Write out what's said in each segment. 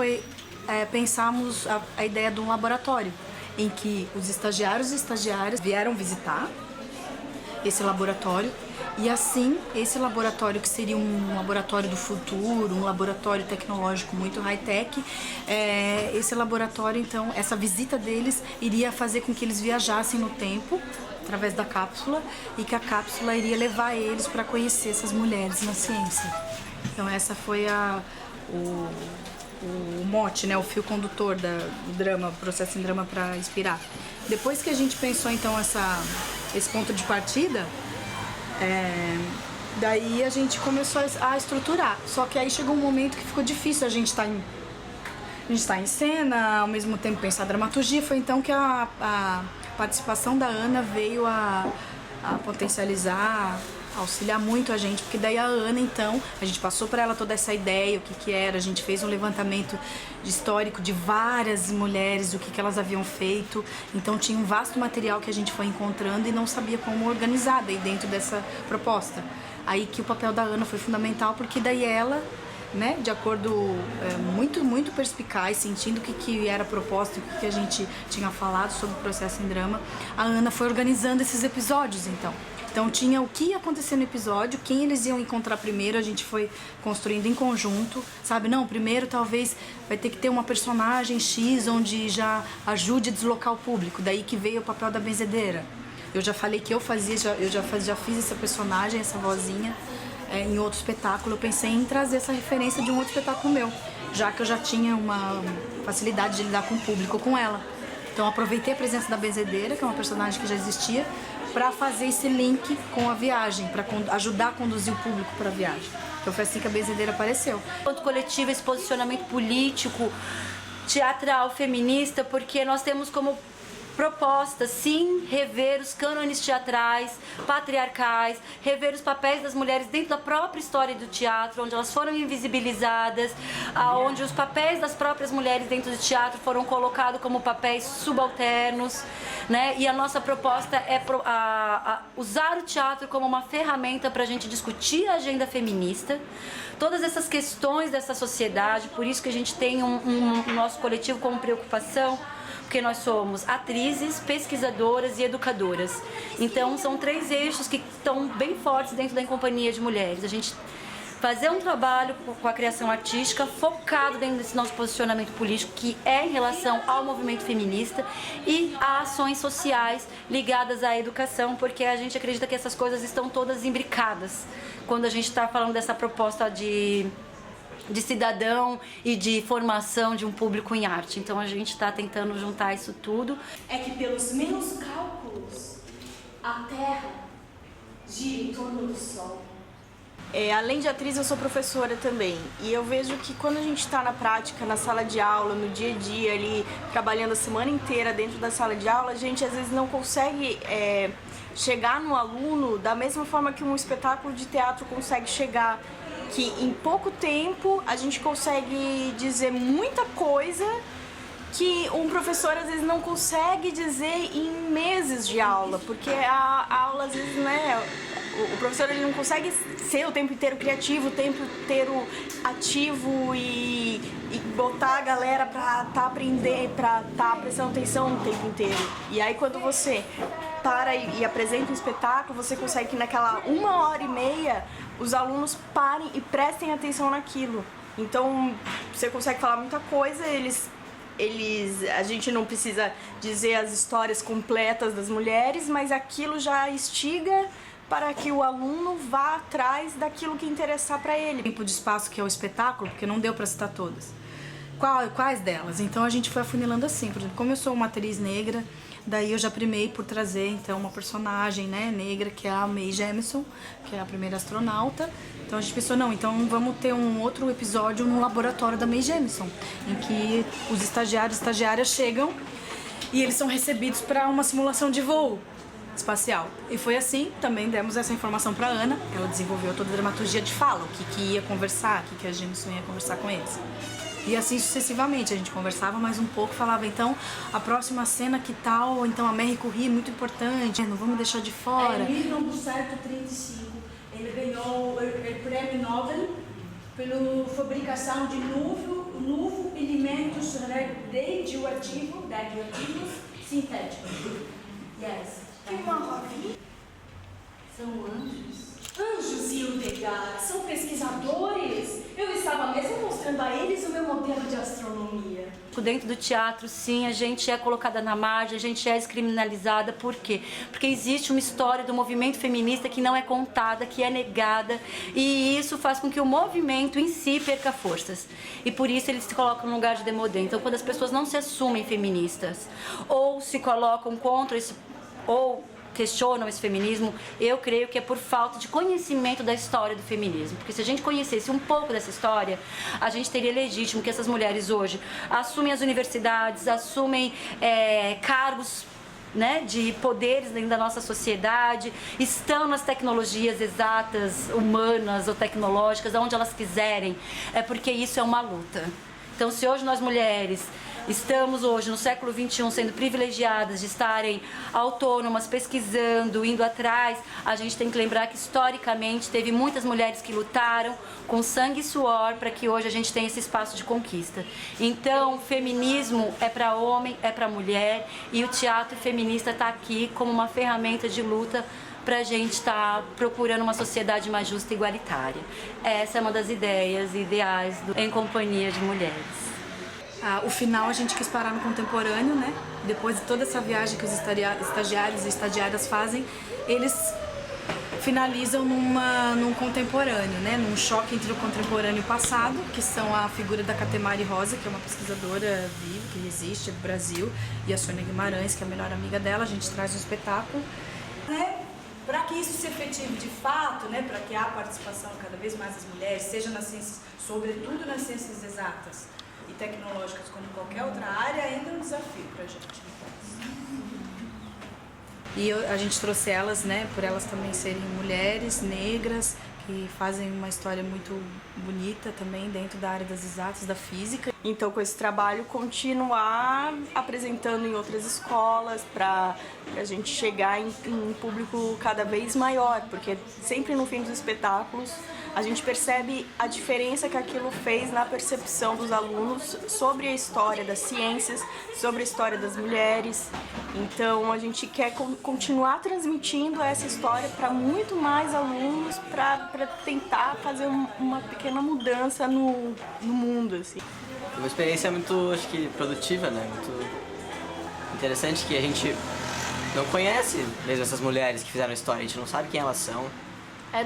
foi pensarmos a ideia de um laboratório, em que os estagiários e estagiárias vieram visitar esse laboratório. E assim, esse laboratório, que seria um laboratório do futuro, um laboratório tecnológico muito high-tech, esse laboratório, então, essa visita deles iria fazer com que eles viajassem no tempo, através da cápsula, e que a cápsula iria levar eles para conhecer essas mulheres na ciência. Então essa foi o mote, né, o fio condutor do drama, processo em drama para inspirar. Depois que a gente pensou então esse ponto de partida, daí a gente começou a estruturar. Só que aí chegou um momento que ficou difícil a gente estar em cena, ao mesmo tempo pensar a dramaturgia. Foi então que a participação da Ana veio a potencializar, auxiliar muito a gente, porque daí a Ana, então, a gente passou para ela toda essa ideia, o que era, a gente fez um levantamento histórico de várias mulheres, o que elas haviam feito, então tinha um vasto material que a gente foi encontrando e não sabia como organizar daí dentro dessa proposta. Aí que o papel da Ana foi fundamental, porque daí ela, né, de acordo muito perspicaz, sentindo o que era proposta, o que a gente tinha falado sobre o processo em drama, a Ana foi organizando esses episódios, então tinha o que ia acontecer no episódio, quem eles iam encontrar primeiro, a gente foi construindo em conjunto, sabe? Não, primeiro talvez vai ter que ter uma personagem X onde já ajude a deslocar o público, daí que veio o papel da benzedeira. Eu já falei que eu já fiz essa personagem, essa vozinha, em outro espetáculo. Eu pensei em trazer essa referência de um outro espetáculo meu, já que eu já tinha uma facilidade de lidar com o público com ela. Então aproveitei a presença da benzedeira, que é uma personagem que já existia, para fazer esse link com a viagem, para ajudar a conduzir o público para a viagem. Então foi assim que a benzedeira apareceu. Enquanto coletivo, esse posicionamento político, teatral, feminista, porque nós temos como proposta, sim, rever os cânones teatrais, patriarcais, rever os papéis das mulheres dentro da própria história do teatro, onde elas foram invisibilizadas, onde os papéis das próprias mulheres dentro do teatro foram colocados como papéis subalternos, né? E a nossa proposta é usar o teatro como uma ferramenta para a gente discutir a agenda feminista, todas essas questões dessa sociedade. Por isso que a gente tem um nosso coletivo como preocupação, porque nós somos atrizes, pesquisadoras e educadoras. Então são 3 eixos que estão bem fortes dentro da Companhia de Mulheres. A gente fazer um trabalho com a criação artística focado dentro desse nosso posicionamento político, que é em relação ao movimento feminista, e a ações sociais ligadas à educação, porque a gente acredita que essas coisas estão todas imbricadas quando a gente está falando dessa proposta de cidadão e de formação de um público em arte. Então a gente está tentando juntar isso tudo. É que pelos meus cálculos, a Terra gira em torno do Sol. Além de atriz, eu sou professora também. E eu vejo que quando a gente está na prática, na sala de aula, no dia a dia, ali, trabalhando a semana inteira dentro da sala de aula, a gente às vezes não consegue chegar no aluno da mesma forma que um espetáculo de teatro consegue chegar. Que em pouco tempo a gente consegue dizer muita coisa que um professor às vezes não consegue dizer em meses de aula, porque a aula às vezes, né, o professor ele não consegue ser o tempo inteiro criativo, o tempo inteiro ativo e botar a galera pra aprender, pra prestando atenção o tempo inteiro. E aí quando você para e apresenta um espetáculo, você consegue que naquela 1h30 os alunos parem e prestem atenção naquilo. Então você consegue falar muita coisa, a gente não precisa dizer as histórias completas das mulheres, mas aquilo já instiga para que o aluno vá atrás daquilo que interessar para ele. O tempo de espaço que é o espetáculo, porque não deu para citar todas. Quais delas? Então a gente foi afunilando assim. Por exemplo, como eu sou uma atriz negra, daí eu já primei por trazer então uma personagem, né, negra, que é a Mae Jemison, que é a primeira astronauta. Então a gente pensou, não, então vamos ter um outro episódio no laboratório da Mae Jemison, em que os estagiários e estagiárias chegam e eles são recebidos para uma simulação de voo espacial. E foi assim, também demos essa informação para Ana, ela desenvolveu toda a dramaturgia de fala, o que ia conversar, o que a Jemison ia conversar com eles. E assim sucessivamente, a gente conversava mais um pouco, falava então a próxima cena que tal, ou então a Mary Curie, muito importante, não vamos deixar de fora. Em 1935, ele ganhou o Prêmio Nobel pela fabricação de novos elementos radioativos sintéticos. Yes. Que maravilha! São anjos. Anjos e Hildegard são pesquisadores. Eu estava mesmo mostrando a eles o meu modelo de astronomia. Dentro do teatro, sim, a gente é colocada na margem, a gente é descriminalizada. Por quê? Porque existe uma história do movimento feminista que não é contada, que é negada, e isso faz com que o movimento em si perca forças. E por isso eles se colocam no lugar de demodê. Então, quando as pessoas não se assumem feministas, ou se colocam contra isso, ou questionam esse feminismo, eu creio que é por falta de conhecimento da história do feminismo. Porque se a gente conhecesse um pouco dessa história, a gente teria legítimo que essas mulheres hoje assumem as universidades, assumem cargos, né, de poderes dentro da nossa sociedade, estão nas tecnologias exatas, humanas ou tecnológicas, onde elas quiserem, é porque isso é uma luta. Então, se hoje nós mulheres estamos hoje no século XXI sendo privilegiadas de estarem autônomas, pesquisando, indo atrás, a gente tem que lembrar que historicamente teve muitas mulheres que lutaram com sangue e suor para que hoje a gente tenha esse espaço de conquista. Então, feminismo é para homem, é para mulher, e o teatro feminista está aqui como uma ferramenta de luta para a gente estar procurando uma sociedade mais justa e igualitária. Essa é uma das ideias e ideais do Em Companhia de Mulheres. O final a gente quis parar no contemporâneo, né? Depois de toda essa viagem que os estagiários e estagiárias fazem, eles finalizam num contemporâneo, né? Num choque entre o contemporâneo e o passado, que são a figura da Catemari Rosa, que é uma pesquisadora viva, que existe no Brasil, e a Sônia Guimarães, que é a melhor amiga dela. A gente traz um espetáculo, né? Para que isso se efetive de fato, né? Para que a participação cada vez mais das mulheres, seja nas ciências, sobretudo nas ciências exatas e tecnológicas, como qualquer outra área, ainda é um desafio para a gente. E a gente trouxe elas, né, por elas também serem mulheres negras, que fazem uma história muito bonita também dentro da área das exatas, da física. Então, com esse trabalho, continuar apresentando em outras escolas para a gente chegar em um público cada vez maior, porque sempre no fim dos espetáculos a gente percebe a diferença que aquilo fez na percepção dos alunos sobre a história das ciências, sobre a história das mulheres. Então, a gente quer continuar transmitindo essa história para muito mais alunos, para tentar fazer uma pequena mudança no mundo, assim. Uma experiência muito, acho que, produtiva, né? Muito interessante, que a gente não conhece mesmo essas mulheres que fizeram história, a gente não sabe quem elas são.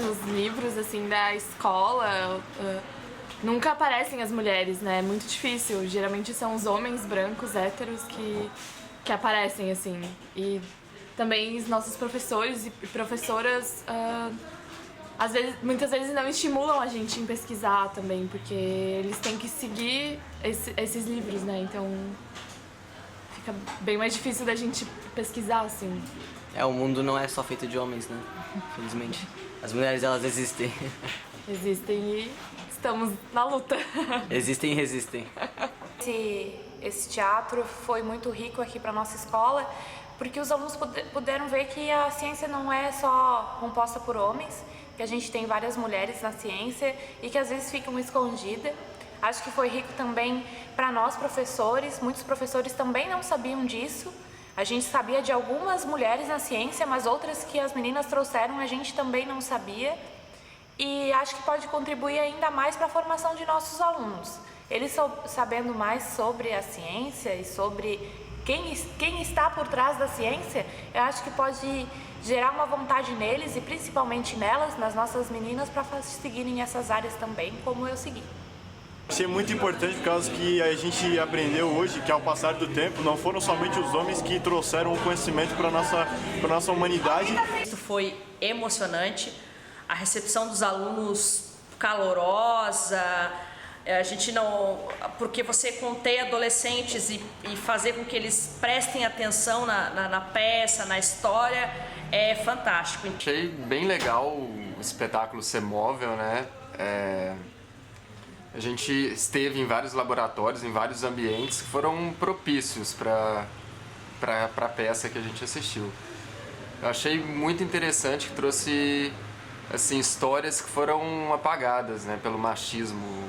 Nos livros, assim, da escola, nunca aparecem as mulheres, né? É muito difícil. Geralmente são os homens brancos, héteros, que aparecem, assim. E também os nossos professores e professoras, muitas vezes não estimulam a gente em pesquisar também, porque eles têm que seguir esses livros, né? Então fica bem mais difícil da gente pesquisar, assim. O mundo não é só feito de homens, né? Infelizmente. As mulheres, elas existem. Existem e estamos na luta. Existem e resistem. Esse teatro foi muito rico aqui para nossa escola, porque os alunos puderam ver que a ciência não é só composta por homens, que a gente tem várias mulheres na ciência e que às vezes ficam escondidas. Acho que foi rico também para nós professores, muitos professores também não sabiam disso. A gente sabia de algumas mulheres na ciência, mas outras que as meninas trouxeram a gente também não sabia. E acho que pode contribuir ainda mais para a formação de nossos alunos. Eles sabendo mais sobre a ciência e sobre quem está por trás da ciência, eu acho que pode gerar uma vontade neles e principalmente nelas, nas nossas meninas, para seguirem essas áreas também, como eu segui. Achei muito importante por causa que a gente aprendeu hoje que ao passar do tempo não foram somente os homens que trouxeram o conhecimento para nossa humanidade. Isso foi emocionante, a recepção dos alunos calorosa, a gente não, porque você conter adolescentes e fazer com que eles prestem atenção na peça, na história, é fantástico. Achei bem legal o espetáculo ser móvel, né? A gente esteve em vários laboratórios, em vários ambientes que foram propícios para a peça que a gente assistiu. Eu achei muito interessante que trouxe assim, histórias que foram apagadas, né, pelo machismo.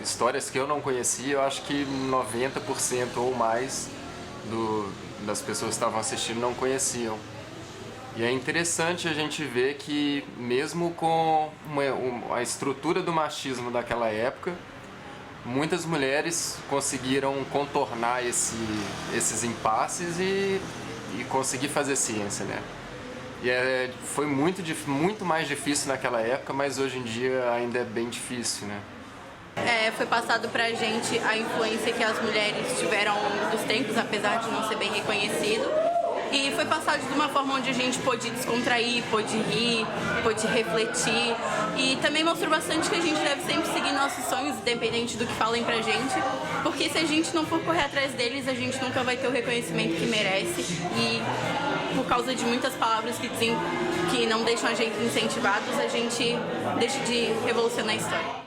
Histórias que eu não conhecia, eu acho que 90% ou mais das pessoas que estavam assistindo não conheciam. E é interessante a gente ver que mesmo com a estrutura do machismo daquela época, muitas mulheres conseguiram contornar esses impasses e conseguir fazer ciência, né? E foi muito mais difícil naquela época, mas hoje em dia ainda é bem difícil, né? Foi passado pra gente a influência que as mulheres tiveram ao longo dos tempos, apesar de não ser bem reconhecido. E foi passado de uma forma onde a gente pôde descontrair, pôde rir, pôde refletir. E também mostrou bastante que a gente deve sempre seguir nossos sonhos, independente do que falem pra gente. Porque se a gente não for correr atrás deles, a gente nunca vai ter o reconhecimento que merece. E por causa de muitas palavras que não deixam a gente incentivados, a gente deixa de revolucionar a história.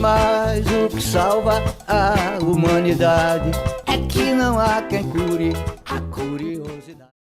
Mas o que salva a humanidade é que não há quem cure a curiosidade.